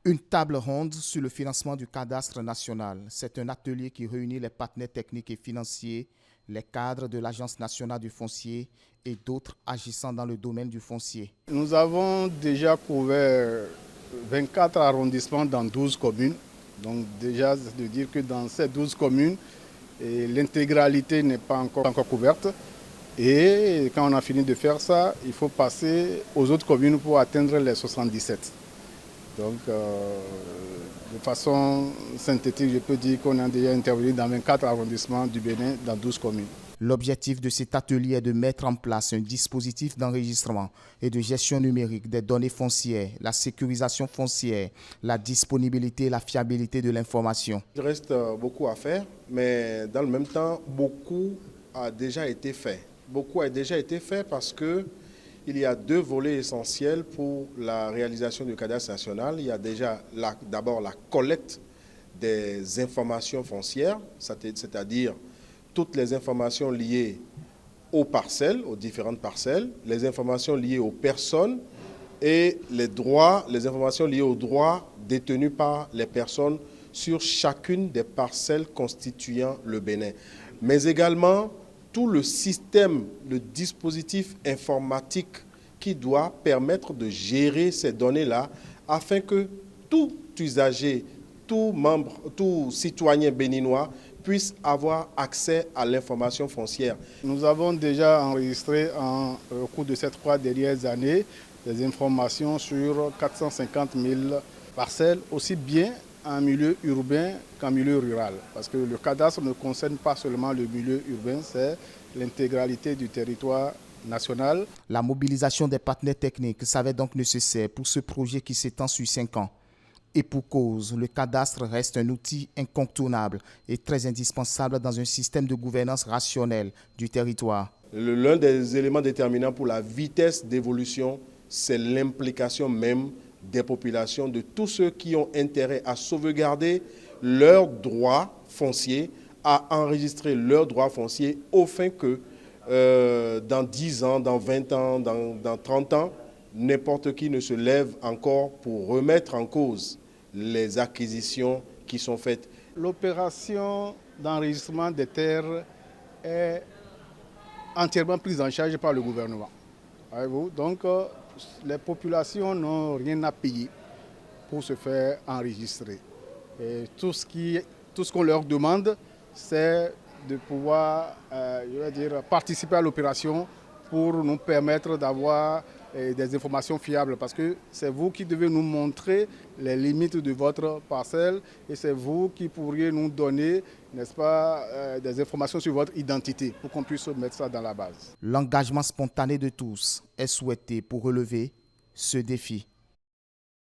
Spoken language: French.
Une table ronde sur le financement du cadastre national. C'est un atelier qui réunit les partenaires techniques et financiers, les cadres de l'Agence nationale du foncier et d'autres agissant dans le domaine du foncier. Nous avons déjà couvert 24 arrondissements dans 12 communes. Donc déjà, c'est de dire que dans ces 12 communes, l'intégralité n'est pas encore couverte. Et quand on a fini de faire ça, il faut passer aux autres communes pour atteindre les 77. Donc, de façon synthétique, je peux dire qu'on a déjà intervenu dans 24 arrondissements du Bénin, dans 12 communes. L'objectif de cet atelier est de mettre en place un dispositif d'enregistrement et de gestion numérique des données foncières, la sécurisation foncière, la disponibilité et la fiabilité de l'information. Il reste beaucoup à faire, mais dans le même temps, beaucoup a déjà été fait. Beaucoup a déjà été fait parce que il y a deux volets essentiels pour la réalisation du cadastre national. Il y a déjà d'abord la collecte des informations foncières, c'est-à-dire toutes les informations liées aux parcelles, aux différentes parcelles, les informations liées aux personnes et les informations liées aux droits détenus par les personnes sur chacune des parcelles constituant le Bénin. Mais également tout le système, le dispositif informatique qui doit permettre de gérer ces données-là afin que tout usager, tout membre, tout citoyen béninois puisse avoir accès à l'information foncière. Nous avons déjà enregistré au cours de ces 3 dernières années des informations sur 450 000 parcelles, aussi bien en milieu urbain qu'en milieu rural. Parce que le cadastre ne concerne pas seulement le milieu urbain, c'est l'intégralité du territoire national. La mobilisation des partenaires techniques s'avère donc nécessaire pour ce projet qui s'étend sur 5 ans. Et pour cause, le cadastre reste un outil incontournable et très indispensable dans un système de gouvernance rationnelle du territoire. L'un des éléments déterminants pour la vitesse d'évolution, c'est l'implication même des populations, de tous ceux qui ont intérêt à sauvegarder leurs droits fonciers, à enregistrer leurs droits fonciers, au fin que dans 10 ans, dans 20 ans, dans 30 ans, n'importe qui ne se lève encore pour remettre en cause les acquisitions qui sont faites. L'opération d'enregistrement des terres est entièrement prise en charge par le gouvernement. Donc, les populations n'ont rien à payer pour se faire enregistrer. Et tout ce qu'on leur demande, c'est de pouvoir participer à l'opération pour nous permettre d'avoir des informations fiables. Parce que c'est vous qui devez nous montrer les limites de votre parcelle et c'est vous qui pourriez nous donner, n'est-ce pas, des informations sur votre identité pour qu'on puisse mettre ça dans la base. L'engagement spontané de tous est souhaité pour relever ce défi.